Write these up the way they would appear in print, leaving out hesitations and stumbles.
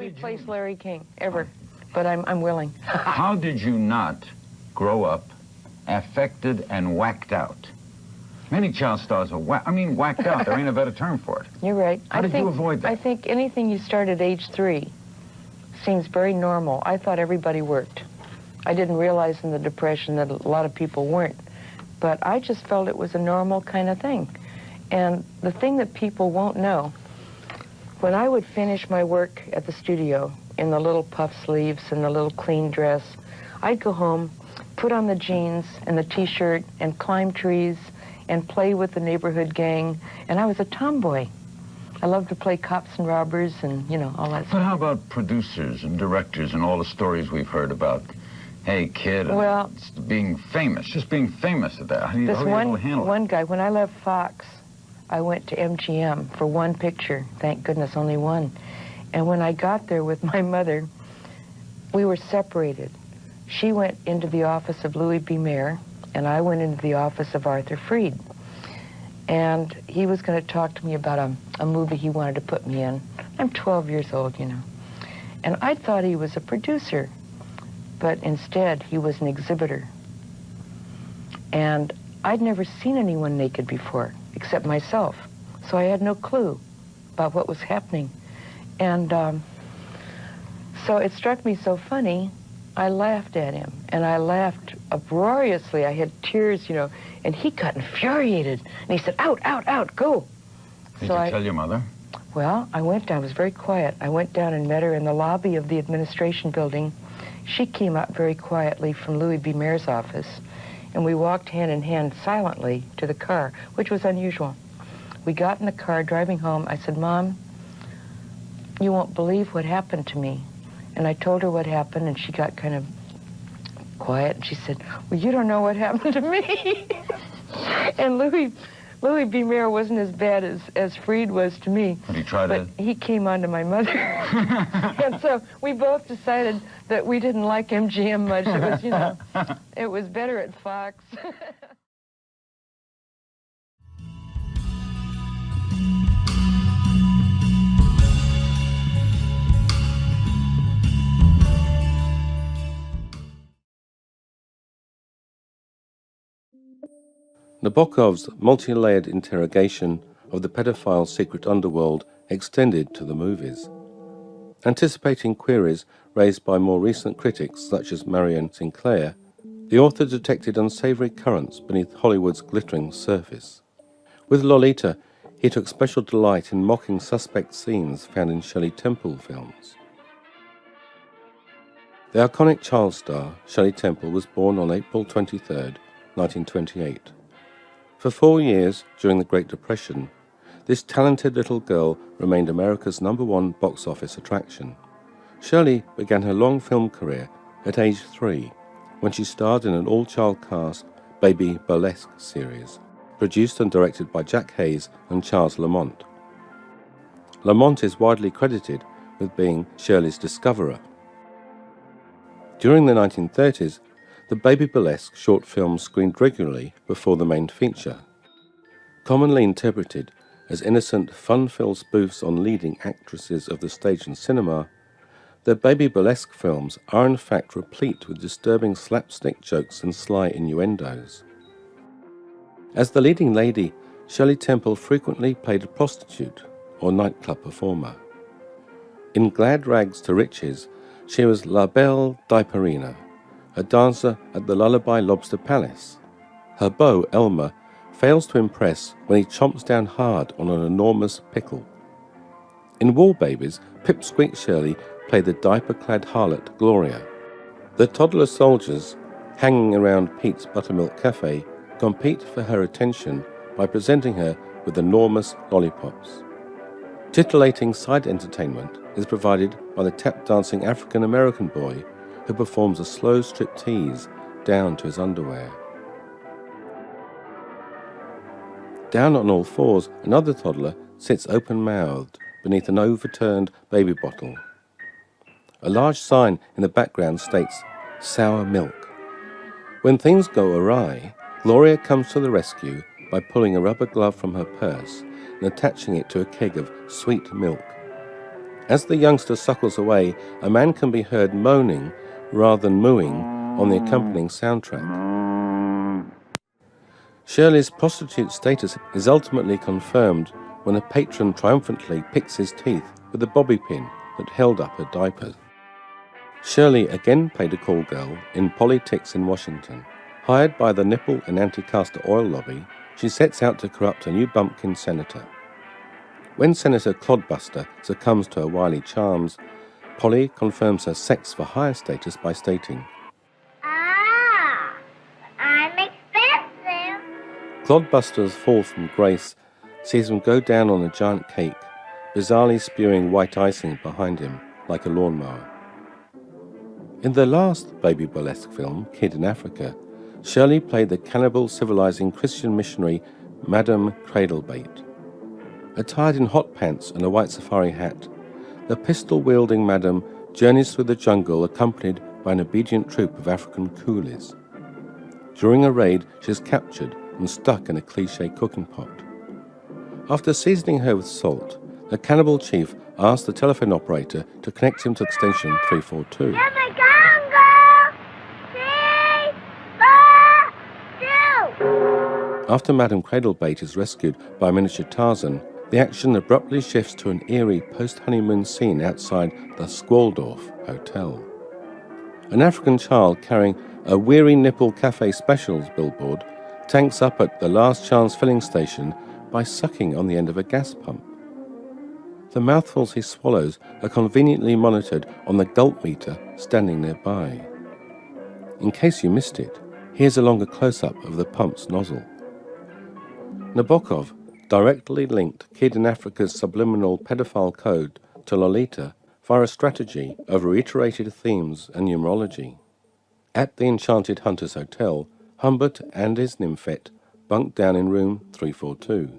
replace Larry King, ever. But I'm willing. How did you not grow up affected and whacked out? Many child stars are whacked out. There ain't a better term for it. You're right. How did you avoid that? I think anything you start at age 3 seems very normal. I thought everybody worked. I didn't realize in the Depression that a lot of people weren't. But I just felt it was a normal kind of thing. And the thing that people won't know, when I would finish my work at the studio in the little puff sleeves and the little clean dress, I'd go home, put on the jeans and the T-shirt and climb trees and play with the neighborhood gang. And I was a tomboy. I loved to play cops and robbers and, you know, all that stuff. But how about producers and directors and all the stories we've heard about, hey, kid, well, being famous, just being famous at that? How do you handle it? One guy, when I left Fox, I went to MGM for one picture. Thank goodness, only one. And when I got there with my mother, we were separated. She went into the office of Louis B. Mayer, and I went into the office of Arthur Freed. And he was going to talk to me about a movie he wanted to put me in. I'm 12 years old, you know. And I thought he was a producer, but instead he was an exhibitor. And I'd never seen anyone naked before, except myself. So I had no clue about what was happening. And so it struck me so funny, I laughed at him. And I laughed uproariously. I had tears, you know, and he got infuriated. And he said, out, out, out, go. Did you tell your mother? Well, I went down. I was very quiet. I went down and met her in the lobby of the administration building. She came out very quietly from Louis B. Mayer's office, and we walked hand in hand silently to the car, which was unusual. We got in the car driving home. I said, Mom, you won't believe what happened to me. And I told her what happened, and she got kind of quiet, and she said, well, you don't know what happened to me. And Louis B. Mayer wasn't as bad as Freed was to me. But he tried but he came on to my mother. And so we both decided that we didn't like MGM much. It was, you know, it was better at Fox. Nabokov's multi-layered interrogation of the pedophile's secret underworld extended to the movies. Anticipating queries raised by more recent critics such as Marion Sinclair, the author detected unsavory currents beneath Hollywood's glittering surface. With Lolita, he took special delight in mocking suspect scenes found in Shirley Temple films. The iconic child star, Shirley Temple, was born on April 23, 1928. For 4 years during the Great Depression, this talented little girl remained America's #1 box office attraction. Shirley began her long film career at age 3 when she starred in an all-child cast Baby Burlesque series, produced and directed by Jack Hayes and Charles Lamont. Lamont is widely credited with being Shirley's discoverer. During the 1930s, the Baby Burlesque short films screened regularly before the main feature. Commonly interpreted as innocent, fun-filled spoofs on leading actresses of the stage and cinema, the Baby Burlesque films are in fact replete with disturbing slapstick jokes and sly innuendos. As the leading lady, Shirley Temple frequently played a prostitute or nightclub performer. In Glad Rags to Riches, she was La Belle Diaperina, a dancer at the Lullaby Lobster Palace. Her beau, Elmer, fails to impress when he chomps down hard on an enormous pickle. In War Babies, Pipsqueak Shirley played the diaper-clad harlot Gloria. The toddler soldiers, hanging around Pete's Buttermilk Cafe, compete for her attention by presenting her with enormous lollipops. Titillating side entertainment is provided by the tap-dancing African-American boy who performs a slow striptease down to his underwear. Down on all fours, another toddler sits open-mouthed beneath an overturned baby bottle. A large sign in the background states, "Sour milk." When things go awry, Gloria comes to the rescue by pulling a rubber glove from her purse and attaching it to a keg of sweet milk. As the youngster suckles away, a man can be heard moaning rather than mooing on the accompanying soundtrack. Shirley's prostitute status is ultimately confirmed when a patron triumphantly picks his teeth with a bobby pin that held up her diaper. Shirley again played a call girl in Politics in Washington. Hired by the nipple and anti-castor oil lobby, she sets out to corrupt a new bumpkin senator. When Senator Clodbuster succumbs to her wily charms, Polly confirms her sex-for-hire status by stating, "Ah, I'm expensive." Clodbuster's fall from grace sees him go down on a giant cake, bizarrely spewing white icing behind him like a lawnmower. In the last baby burlesque film, Kid in Africa, Shirley played the cannibal civilizing Christian missionary Madame Cradlebait. Attired in hot pants and a white safari hat, the pistol-wielding madam journeys through the jungle accompanied by an obedient troop of African coolies. During a raid, she is captured and stuck in a cliché cooking pot. After seasoning her with salt, the cannibal chief asks the telephone operator to connect him to extension 342. Here we come, girl. 3, 4, 2. After Madame Cradlebait is rescued by miniature Tarzan, the action abruptly shifts to an eerie post-honeymoon scene outside the Squaldorf Hotel. An African child carrying a Weary Nipple Cafe Specials billboard tanks up at the Last Chance filling station by sucking on the end of a gas pump. The mouthfuls he swallows are conveniently monitored on the gulp meter standing nearby. In case you missed it, here's a longer close-up of the pump's nozzle. Nabokov directly linked Kid in Africa's subliminal pedophile code to Lolita via a strategy of reiterated themes and numerology. At the Enchanted Hunters Hotel, Humbert and his nymphette bunk down in room 342.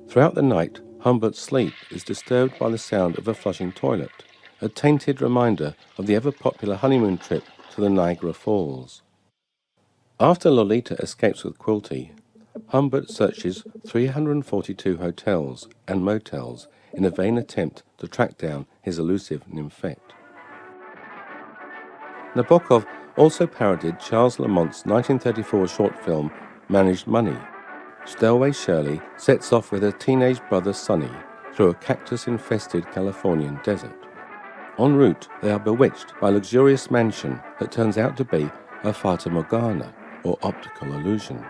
Throughout the night, Humbert's sleep is disturbed by the sound of a flushing toilet, a tainted reminder of the ever-popular honeymoon trip to the Niagara Falls. After Lolita escapes with Quilty, Humbert searches 342 hotels and motels in a vain attempt to track down his elusive nymphette. Nabokov also parodied Charles Lamont's 1934 short film Managed Money. Stowaway Shirley sets off with her teenage brother Sonny through a cactus-infested Californian desert. En route, they are bewitched by a luxurious mansion that turns out to be a Fata Morgana, or optical illusion.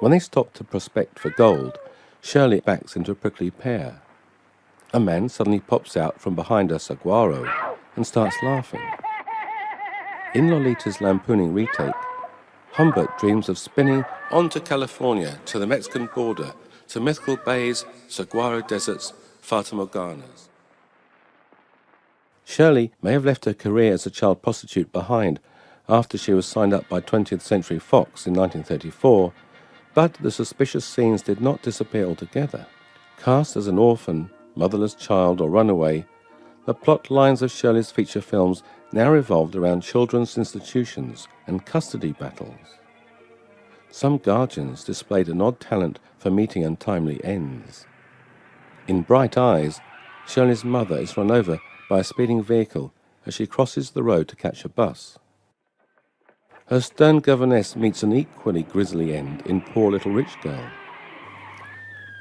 When they stop to prospect for gold, Shirley backs into a prickly pear. A man suddenly pops out from behind a saguaro and starts laughing. In Lolita's lampooning retake, Humbert dreams of spinning on to California, to the Mexican border, to mythical bays, saguaro deserts, Fata Morganas. Shirley may have left her career as a child prostitute behind after she was signed up by 20th Century Fox in 1934, but the suspicious scenes did not disappear altogether. Cast as an orphan, motherless child or runaway, the plot lines of Shirley's feature films now revolved around children's institutions and custody battles. Some guardians displayed an odd talent for meeting untimely ends. In Bright Eyes, Shirley's mother is run over by a speeding vehicle as she crosses the road to catch a bus. Her stern governess meets an equally grisly end in Poor Little Rich Girl.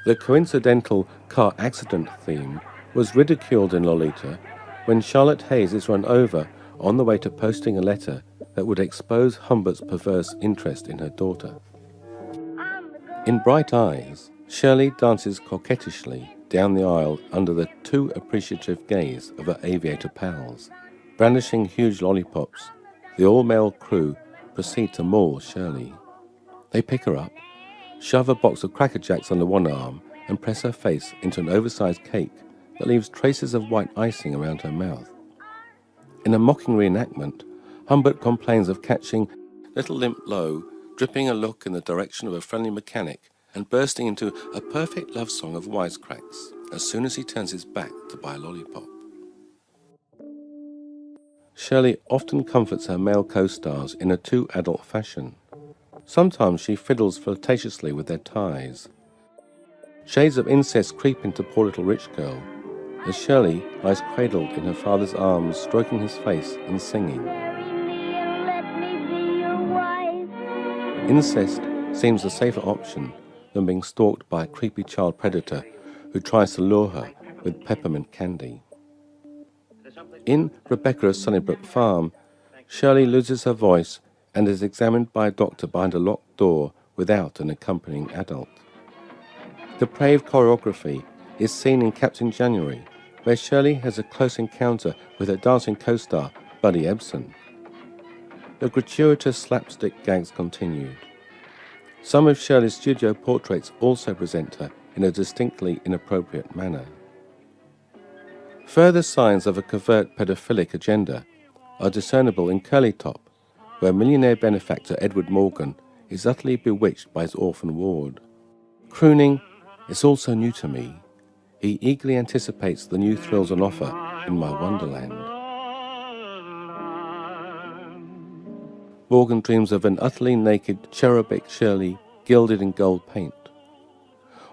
The coincidental car accident theme was ridiculed in Lolita when Charlotte Hayes is run over on the way to posting a letter that would expose Humbert's perverse interest in her daughter. In Bright Eyes, Shirley dances coquettishly down the aisle under the too appreciative gaze of her aviator pals. Brandishing huge lollipops, the all-male crew proceed to maul Shirley. They pick her up, shove a box of Cracker Jacks under one arm, and press her face into an oversized cake that leaves traces of white icing around her mouth. In a mocking reenactment, Humbert complains of catching Little Limp Low dripping a look in the direction of a friendly mechanic and bursting into a perfect love song of wisecracks as soon as he turns his back to buy a lollipop. Shirley often comforts her male co-stars in a too adult fashion. Sometimes she fiddles flirtatiously with their ties. Shades of incest creep into Poor Little Rich Girl, as Shirley lies cradled in her father's arms, stroking his face and singing. Incest seems a safer option than being stalked by a creepy child predator who tries to lure her with peppermint candy. In Rebecca's Sunnybrook Farm, Shirley loses her voice and is examined by a doctor behind a locked door without an accompanying adult. Depraved choreography is seen in Captain January, where Shirley has a close encounter with her dancing co-star, Buddy Ebsen. The gratuitous slapstick gags continued. Some of Shirley's studio portraits also present her in a distinctly inappropriate manner. Further signs of a covert pedophilic agenda are discernible in Curly Top, where millionaire benefactor Edward Morgan is utterly bewitched by his orphan ward. Crooning is also new to me. He eagerly anticipates the new thrills on offer in my wonderland. Morgan dreams of an utterly naked cherubic Shirley gilded in gold paint.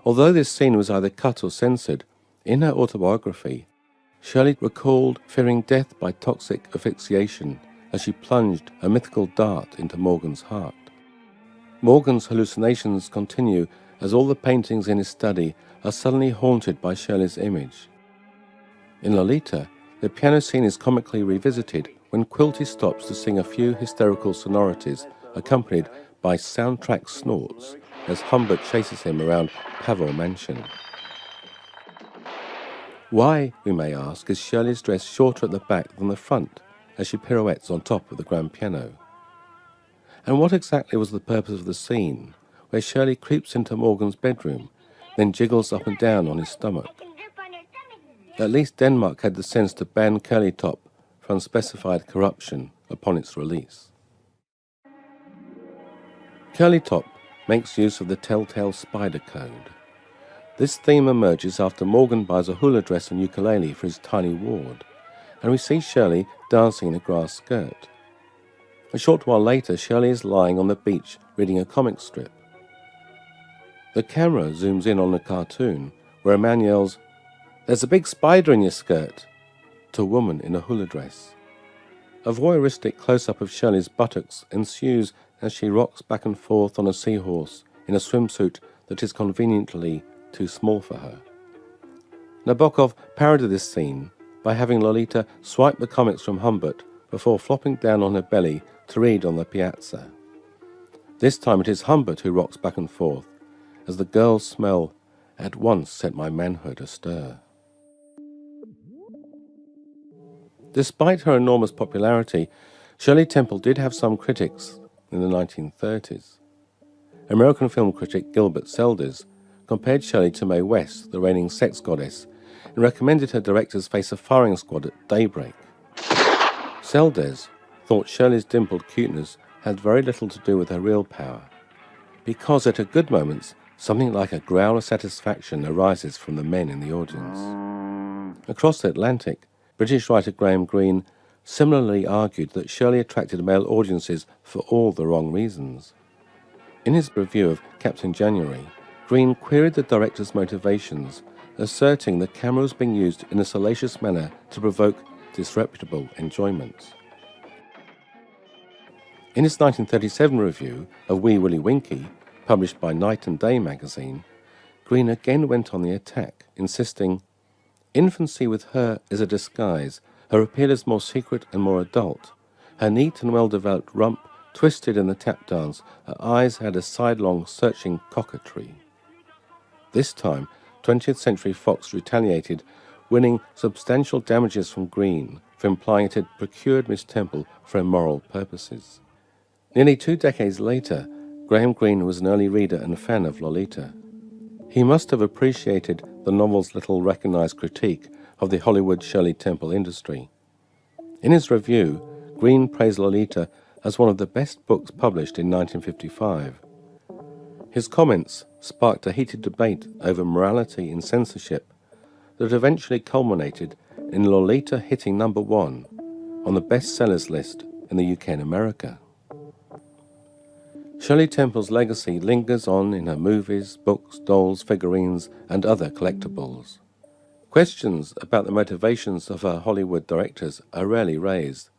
Although this scene was either cut or censored, in her autobiography, Shirley recalled fearing death by toxic asphyxiation as she plunged a mythical dart into Morgan's heart. Morgan's hallucinations continue as all the paintings in his study are suddenly haunted by Shirley's image. In Lolita, the piano scene is comically revisited when Quilty stops to sing a few hysterical sonorities accompanied by soundtrack snorts as Humbert chases him around Pavor Mansion. Why, we may ask, is Shirley's dress shorter at the back than the front as she pirouettes on top of the grand piano? And what exactly was the purpose of the scene where Shirley creeps into Morgan's bedroom, then jiggles up and down on his stomach? At least Denmark had the sense to ban Curly Top for unspecified corruption upon its release. Curly Top makes use of the telltale spider code. This theme emerges after Morgan buys a hula dress and ukulele for his tiny ward, and we see Shirley dancing in a grass skirt. A short while later, Shirley is lying on the beach reading a comic strip. The camera zooms in on a cartoon where a man yells, "There's a big spider in your skirt," to a woman in a hula dress. A voyeuristic close-up of Shirley's buttocks ensues as she rocks back and forth on a seahorse in a swimsuit that is conveniently too small for her. Nabokov parodied this scene by having Lolita swipe the comics from Humbert before flopping down on her belly to read on the piazza. This time it is Humbert who rocks back and forth, as the girl's smell at once set my manhood astir. Despite her enormous popularity, Shirley Temple did have some critics in the 1930s. American film critic Gilbert Seldes compared Shirley to Mae West, the reigning sex goddess, and recommended her directors face a firing squad at daybreak. Seldes thought Shirley's dimpled cuteness had very little to do with her real power, because at her good moments, something like a growl of satisfaction arises from the men in the audience. Across the Atlantic, British writer Graham Greene similarly argued that Shirley attracted male audiences for all the wrong reasons. In his review of Captain January, Greene queried the director's motivations, asserting the camera was being used in a salacious manner to provoke disreputable enjoyment. In his 1937 review of Wee Willie Winkie, published by Night and Day magazine, Greene again went on the attack, insisting, "Infancy with her is a disguise. Her appeal is more secret and more adult. Her neat and well-developed rump twisted in the tap dance, her eyes had a sidelong, searching coquetry." This time, 20th Century Fox retaliated, winning substantial damages from Greene for implying it had procured Miss Temple for immoral purposes. Nearly 2 decades later, Graham Greene was an early reader and fan of Lolita. He must have appreciated the novel's little recognized critique of the Hollywood Shirley Temple industry. In his review, Greene praised Lolita as one of the best books published in 1955. His comments sparked a heated debate over morality in censorship that eventually culminated in Lolita hitting #1 on the bestsellers list in the UK and America. Shirley Temple's legacy lingers on in her movies, books, dolls, figurines, and other collectibles. Questions about the motivations of our Hollywood directors are rarely raised.